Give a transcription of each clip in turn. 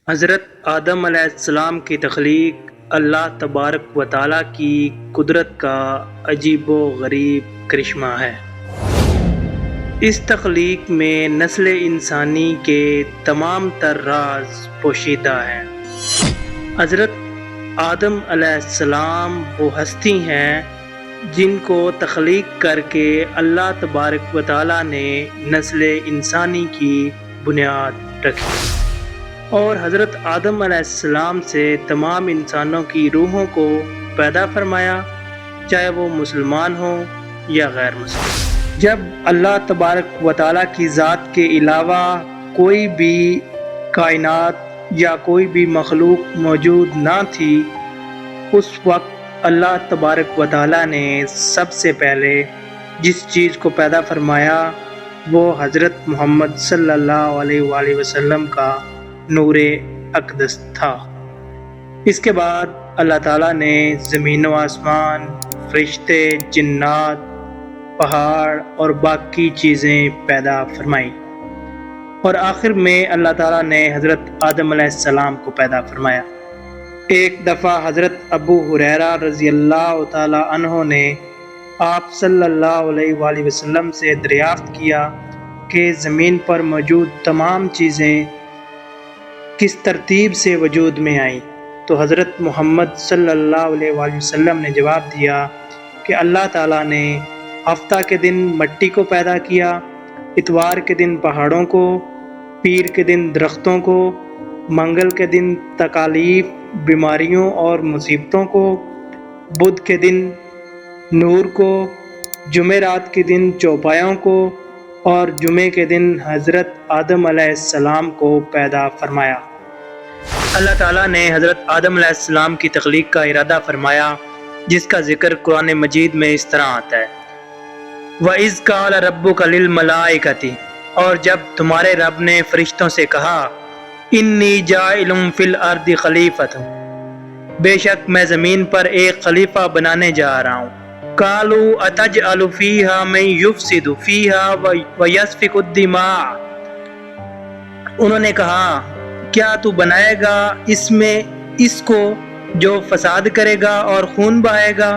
حضرت آدم علیہ السلام کی تخلیق اللہ تبارک و تعالیٰ کی قدرت کا عجیب و غریب کرشمہ ہے۔ اس تخلیق میں نسل انسانی کے تمام تر راز پوشیدہ ہیں۔ حضرت آدم علیہ السلام وہ ہستی ہیں جن کو تخلیق کر کے اللہ تبارک و تعالیٰ نے نسل انسانی کی بنیاد رکھی، اور حضرت آدم علیہ السلام سے تمام انسانوں کی روحوں کو پیدا فرمایا، چاہے وہ مسلمان ہوں یا غیر مسلم۔ جب اللہ تبارک و تعالیٰ کی ذات کے علاوہ کوئی بھی کائنات یا کوئی بھی مخلوق موجود نہ تھی، اس وقت اللہ تبارک و تعالیٰ نے سب سے پہلے جس چیز کو پیدا فرمایا وہ حضرت محمد صلی اللہ علیہ وآلہ وسلم کا نور اقدس تھا۔ اس کے بعد اللہ تعالیٰ نے زمین و آسمان، فرشتے، جنات، پہاڑ اور باقی چیزیں پیدا فرمائیں، اور آخر میں اللہ تعالیٰ نے حضرت آدم علیہ السلام کو پیدا فرمایا۔ ایک دفعہ حضرت ابو ہریرہ رضی اللہ تعالیٰ عنہ نے آپ صلی اللہ علیہ وآلہ وسلم سے دریافت کیا کہ زمین پر موجود تمام چیزیں کس ترتیب سے وجود میں آئیں، تو حضرت محمد صلی اللہ علیہ وآلہ وسلم نے جواب دیا کہ اللہ تعالیٰ نے ہفتہ کے دن مٹی کو پیدا کیا، اتوار کے دن پہاڑوں کو، پیر کے دن درختوں کو، منگل کے دن تکالیف، بیماریوں اور مصیبتوں کو، بدھ کے دن نور کو، جمعرات کے دن چوپایوں کو، اور جمعے کے دن حضرت آدم علیہ السلام کو پیدا فرمایا۔ اللہ تعالیٰ نے حضرت آدم علیہ السلام کی تخلیق کا ارادہ فرمایا، جس کا ذکر قرآن مجید میں اس طرح آتا ہے: وَإِذْ قَالَ رَبُّكَ لِلْمَلَائِكَةِ، اور جب تمہارے رب نے فرشتوں سے کہا، اِنِّی جَاعِلٌ فِي الْأَرْضِ خَلِيفَةً، بے شک میں زمین پر ایک خلیفہ بنانے جا رہا ہوں۔ قَالُوا أَتَجْعَلُ فِيهَا مَن يُفْسِدُ فِيهَا وَيَسْفِكُ الدِّمَاءَ، انہوں نے کہا، کیا تو بنائے گا اس میں اس کو جو فساد کرے گا اور خون بہائے گا؟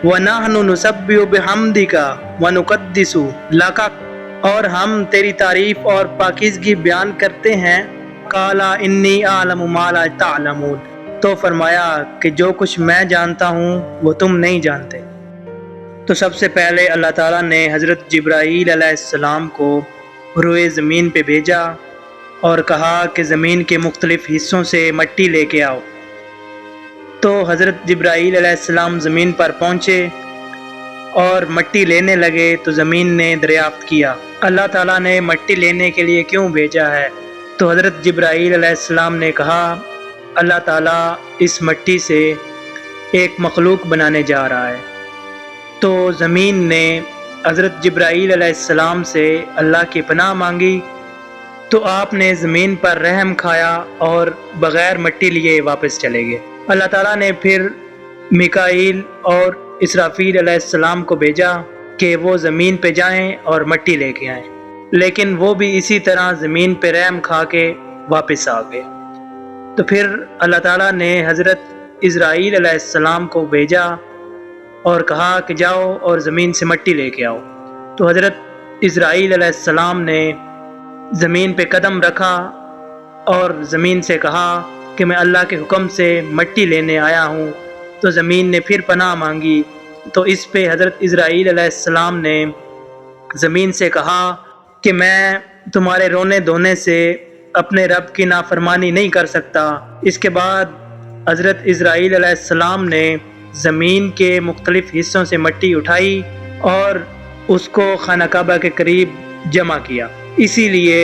وَنَحْنُ نُسَبِّحُ بِحَمْدِكَ وَنُقَدِّسُ لَكَ، اور ہم تیری تعریف اور پاکیزگی بیان کرتے ہیں۔ قَالَ إِنِّي أَعْلَمُ مَا لَا تَعْلَمُونَ، تو فرمایا کہ جو کچھ میں جانتا ہوں وہ تم نہیں جانتے۔ تو سب سے پہلے اللہ تعالیٰ نے حضرت جبرائیل علیہ السلام کو روئے زمین پہ بھیجا اور کہا کہ زمین کے مختلف حصوں سے مٹی لے کے آؤ۔ تو حضرت جبرائیل علیہ السلام زمین پر پہنچے اور مٹی لینے لگے تو زمین نے دریافت کیا، اللہ تعالیٰ نے مٹی لینے کے لیے کیوں بھیجا ہے؟ تو حضرت جبرائیل علیہ السلام نے کہا، اللہ تعالیٰ اس مٹی سے ایک مخلوق بنانے جا رہا ہے۔ تو زمین نے حضرت جبرائیل علیہ السلام سے اللہ کی پناہ مانگی، تو آپ نے زمین پر رحم کھایا اور بغیر مٹی لیے واپس چلے گئے۔ اللہ تعالیٰ نے پھر میکائیل اور اسرافیل علیہ السلام کو بھیجا کہ وہ زمین پہ جائیں اور مٹی لے کے آئیں، لیکن وہ بھی اسی طرح زمین پہ رحم کھا کے واپس آ گئے۔ تو پھر اللہ تعالیٰ نے حضرت اسرائیل علیہ السلام کو بھیجا اور کہا کہ جاؤ اور زمین سے مٹی لے کے آؤ۔ تو حضرت اسرائیل علیہ السلام نے زمین پہ قدم رکھا اور زمین سے کہا کہ میں اللہ کے حکم سے مٹی لینے آیا ہوں۔ تو زمین نے پھر پناہ مانگی، تو اس پہ حضرت اسرائیل علیہ السلام نے زمین سے کہا کہ میں تمہارے رونے دھونے سے اپنے رب کی نافرمانی نہیں کر سکتا۔ اس کے بعد حضرت اسرائیل علیہ السلام نے زمین کے مختلف حصوں سے مٹی اٹھائی اور اس کو خانہ کعبہ کے قریب جمع کیا۔ اسی لیے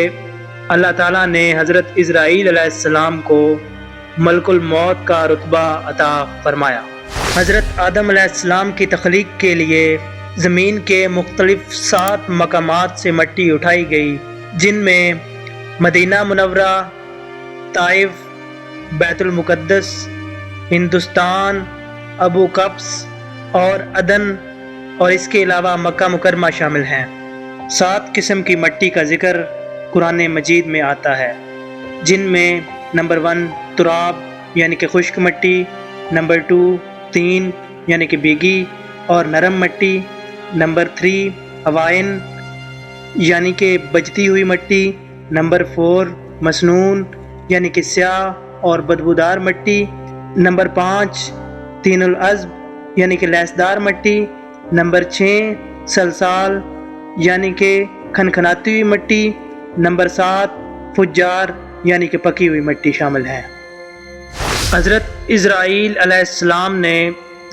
اللہ تعالیٰ نے حضرت اسرائیل علیہ السلام کو ملک الموت کا رتبہ عطا فرمایا۔ حضرت آدم علیہ السلام کی تخلیق کے لیے زمین کے مختلف 7 مقامات سے مٹی اٹھائی گئی، جن میں مدینہ منورہ، طائف، بیت المقدس، ہندوستان، ابو قبس اور عدن، اور اس کے علاوہ مکہ مکرمہ شامل ہیں۔ 7 قسم کی مٹی کا ذکر قرآن مجید میں آتا ہے، جن میں نمبر 1 تراب یعنی کہ خشک مٹی، نمبر 2 طین یعنی کہ بھیگی اور نرم مٹی، نمبر 3 ہوائن یعنی کہ بجتی ہوئی مٹی، نمبر 4 مسنون یعنی کہ سیاہ اور بدبودار مٹی، نمبر 5 طین العذب یعنی کہ لیسدار مٹی، نمبر 6 سلسال یعنی کہ کھنکھناتی ہوئی مٹی، نمبر 7 فجار یعنی کہ پکی ہوئی مٹی شامل ہے۔ حضرت اسرائیل علیہ السلام نے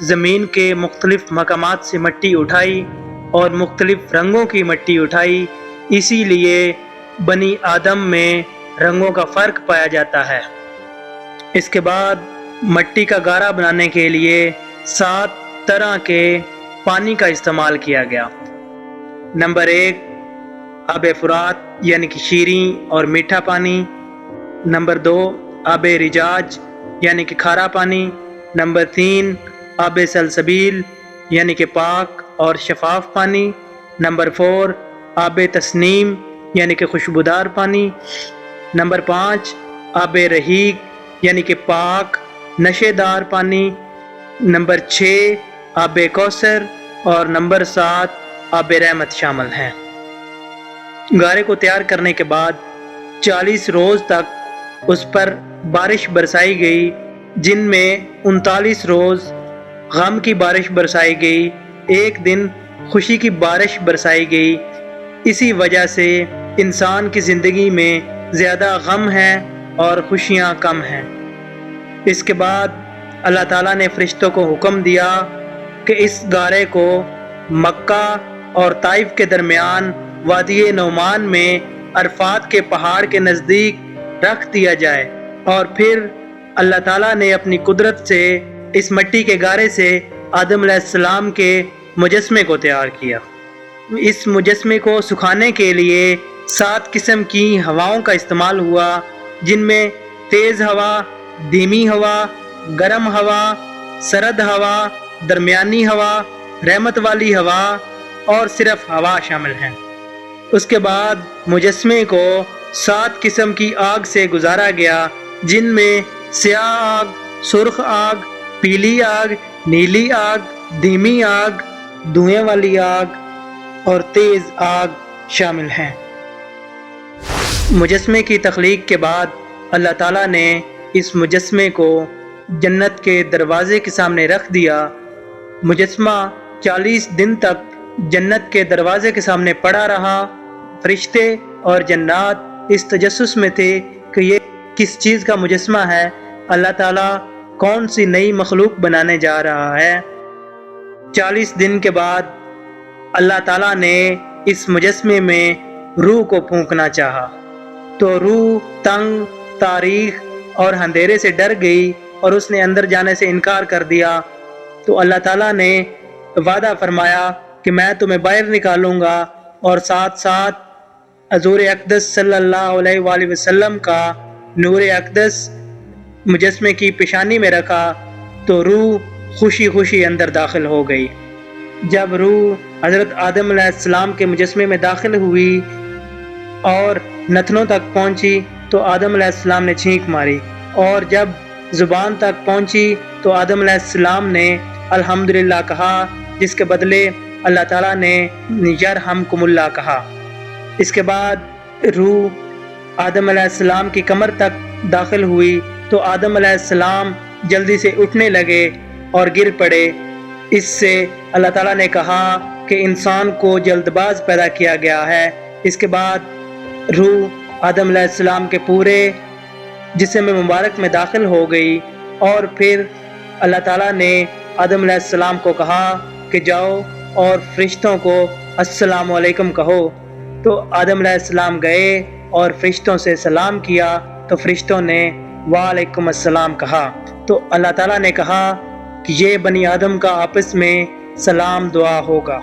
زمین کے مختلف مقامات سے مٹی اٹھائی اور مختلف رنگوں کی مٹی اٹھائی، اسی لیے بنی آدم میں رنگوں کا فرق پایا جاتا ہے۔ اس کے بعد مٹی کا گارا بنانے کے لیے 7 طرح کے پانی کا استعمال کیا گیا۔ نمبر 1 آب فرات یعنی کہ شیریں اور میٹھا پانی، نمبر 2 آب رجاج یعنی کہ کھارا پانی، نمبر 3 آب سلسبیل یعنی کہ پاک اور شفاف پانی، نمبر 4 آب تسنیم یعنی کہ خوشبودار پانی، نمبر 5 آب رحیق یعنی کہ پاک نشے دار پانی، نمبر 6 آب کوثر اور نمبر 7 آب رحمت شامل ہیں۔ گارے کو تیار کرنے کے بعد 40 روز تک اس پر بارش برسائی گئی، جن میں 39 روز غم کی بارش برسائی گئی، ایک دن خوشی کی بارش برسائی گئی۔ اسی وجہ سے انسان کی زندگی میں زیادہ غم ہے اور خوشیاں کم ہیں۔ اس کے بعد اللہ تعالیٰ نے فرشتوں کو حکم دیا کہ اس گارے کو مکہ اور طائف کے درمیان وادی نعمان میں عرفات کے پہاڑ کے نزدیک رکھ دیا جائے، اور پھر اللہ تعالیٰ نے اپنی قدرت سے اس مٹی کے گارے سے آدم علیہ السلام کے مجسمے کو تیار کیا۔ اس مجسمے کو سکھانے کے لیے 7 قسم کی ہواؤں کا استعمال ہوا، جن میں تیز ہوا، دھیمی ہوا، گرم ہوا، سرد ہوا، درمیانی ہوا، رحمت والی ہوا اور صرف ہوا شامل ہیں۔ اس کے بعد مجسمے کو 7 قسم کی آگ سے گزارا گیا، جن میں سیاہ آگ، سرخ آگ، پیلی آگ، نیلی آگ، دھیمی آگ، دھوئیں والی آگ اور تیز آگ شامل ہیں۔ مجسمے کی تخلیق کے بعد اللہ تعالیٰ نے اس مجسمے کو جنت کے دروازے کے سامنے رکھ دیا۔ مجسمہ 40 دن تک جنت کے دروازے کے سامنے پڑا رہا۔ فرشتے اور جنات اس تجسس میں تھے کہ یہ کس چیز کا مجسمہ ہے، اللہ تعالیٰ کون سی نئی مخلوق بنانے جا رہا ہے۔ 40 دن کے بعد اللہ تعالیٰ نے اس مجسمے میں روح کو پھونکنا چاہا، تو روح تنگ، تاریخ اور اندھیرے سے ڈر گئی اور اس نے اندر جانے سے انکار کر دیا۔ تو اللہ تعالیٰ نے وعدہ فرمایا کہ میں تمہیں باہر نکالوں گا، اور ساتھ ساتھ حضور اقدس صلی اللہ علیہ وآلہ وسلم کا نور اقدس مجسمے کی پیشانی میں رکھا، تو روح خوشی خوشی اندر داخل ہو گئی۔ جب روح حضرت آدم علیہ السلام کے مجسمے میں داخل ہوئی اور نتنوں تک پہنچی تو آدم علیہ السلام نے چھینک ماری، اور جب زبان تک پہنچی تو آدم علیہ السلام نے الحمدللہ کہا، جس کے بدلے اللہ تعالیٰ نے یرحمکم اللہ کہا۔ اس کے بعد روح آدم علیہ السلام کی کمر تک داخل ہوئی تو آدم علیہ السلام جلدی سے اٹھنے لگے اور گر پڑے۔ اس سے اللہ تعالیٰ نے کہا کہ انسان کو جلد باز پیدا کیا گیا ہے۔ اس کے بعد روح آدم علیہ السلام کے پورے جسم مبارک میں داخل ہو گئی، اور پھر اللہ تعالیٰ نے آدم علیہ السلام کو کہا کہ جاؤ اور فرشتوں کو السلام علیکم کہو۔ تو آدم علیہ السلام گئے اور فرشتوں سے سلام کیا، تو فرشتوں نے وعلیکم السلام کہا۔ تو اللہ تعالیٰ نے کہا کہ یہ بنی آدم کا آپس میں سلام دعا ہوگا۔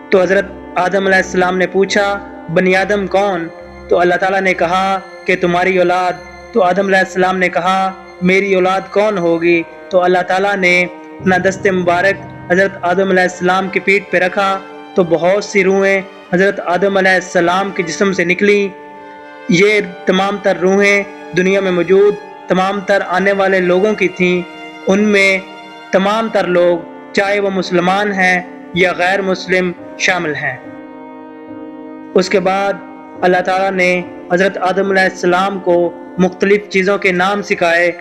تو حضرت آدم علیہ السلام نے پوچھا بنی آدم کون؟ تو اللہ تعالیٰ نے کہا کہ تمہاری اولاد۔ تو آدم علیہ السلام نے کہا میری اولاد کون ہوگی؟ تو اللہ تعالیٰ نے اپنا دست مبارک حضرت آدم علیہ السلام کی پیٹھ پہ رکھا، تو بہت سی روحیں حضرت آدم علیہ السلام کے جسم سے نکلیں۔ یہ تمام تر روحیں دنیا میں موجود تمام تر آنے والے لوگوں کی تھیں، ان میں تمام تر لوگ چاہے وہ مسلمان ہیں یا غیر مسلم شامل ہیں۔ اس کے بعد اللہ تعالیٰ نے حضرت آدم علیہ السلام کو مختلف چیزوں کے نام سکھائے۔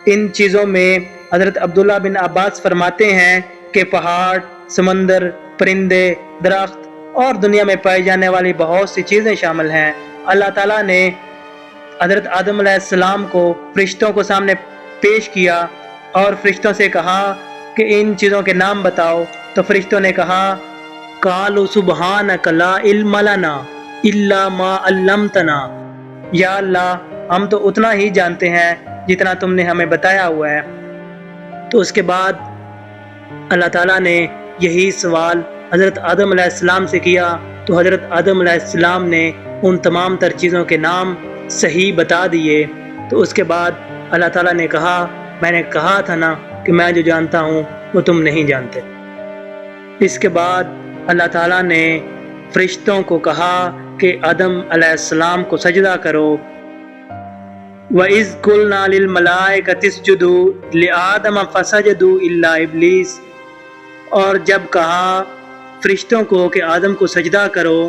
ان چیزوں میں حضرت عبداللہ بن عباس فرماتے ہیں کہ پہاڑ، سمندر، پرندے، درخت اور دنیا میں پائی جانے والی بہت سی چیزیں شامل ہیں۔ اللہ تعالیٰ نے حضرت آدم علیہ السلام کو فرشتوں کو سامنے پیش کیا اور فرشتوں سے کہا کہ ان چیزوں کے نام بتاؤ، تو فرشتوں نے کہا قالوا سبحانک لا علم لنا الا ما علمتنا، یا اللہ ہم تو اتنا ہی جانتے ہیں جتنا تم نے ہمیں بتایا ہوا ہے۔ تو اس کے بعد اللہ تعالیٰ نے یہی سوال حضرت آدم علیہ السلام سے کیا، تو حضرت آدم علیہ السلام نے ان تمام تر چیزوں کے نام صحیح بتا دیے۔ تو اس کے بعد اللہ تعالیٰ نے کہا میں نے کہا تھا نا کہ میں جو جانتا ہوں وہ تم نہیں جانتے۔ اس کے بعد اللہ تعالیٰ نے فرشتوں کو کہا کہ آدم علیہ السلام کو سجدہ کرو۔ وَإِذْ قُلْنَا لِلْمَلَائِكَةِ اسْجُدُوا لِآدَمَ فَسَجَدُوا إِلَّا إِبْلِيسَ، اور جب کہا فرشتوں کو کہ آدم کو سجدہ کرو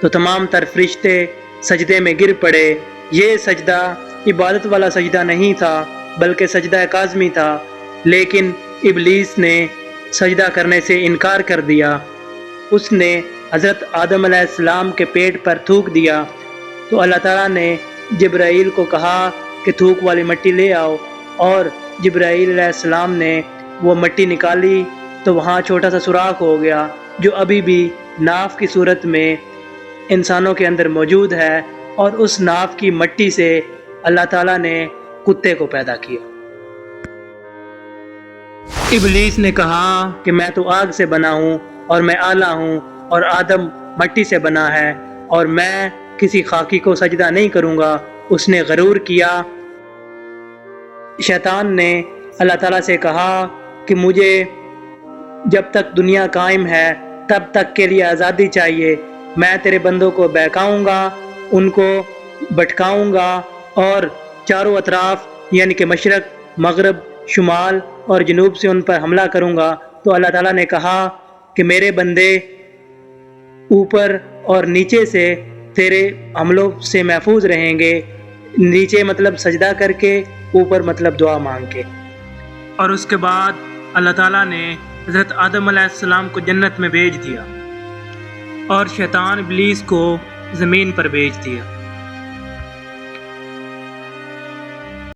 تو تمام تر فرشتے سجدے میں گر پڑے۔ یہ سجدہ عبادت والا سجدہ نہیں تھا بلکہ سجدہ کاظمی تھا، لیکن ابلیس نے سجدہ کرنے سے انکار کر دیا۔ اس نے حضرت آدم علیہ السلام کے پیٹ پر تھوک دیا، تو اللہ تعالیٰ نے جبرائیل کو کہا کہ تھوک والی مٹی لے آؤ، اور جبرائیل علیہ السلام نے وہ مٹی نکالی تو وہاں چھوٹا سا سوراخ ہو گیا جو ابھی بھی ناف کی صورت میں انسانوں کے اندر موجود ہے، اور اس ناف کی مٹی سے اللہ تعالیٰ نے کتے کو پیدا کیا۔ ابلیس نے کہا کہ میں تو آگ سے بنا ہوں اور میں اعلیٰ ہوں، اور آدم مٹی سے بنا ہے اور میں کسی خاکی کو سجدہ نہیں کروں گا۔ اس نے غرور کیا۔ شیطان نے اللہ تعالیٰ سے کہا کہ مجھے جب تک دنیا قائم ہے تب تک کے لیے آزادی چاہیے، میں تیرے بندوں کو بہکاؤں گا، ان کو بھٹکاؤں گا اور چاروں اطراف یعنی کہ مشرق، مغرب، شمال اور جنوب سے ان پر حملہ کروں گا۔ تو اللہ تعالیٰ نے کہا کہ میرے بندے اوپر اور نیچے سے تیرے حملوں سے محفوظ رہیں گے، نیچے مطلب سجدہ کر کے، اوپر مطلب دعا مانگ کے۔ اور اس کے بعد اللہ تعالیٰ نے حضرت آدم علیہ السلام کو جنت میں بھیج دیا اور شیطان ابلیس کو زمین پر بھیج دیا۔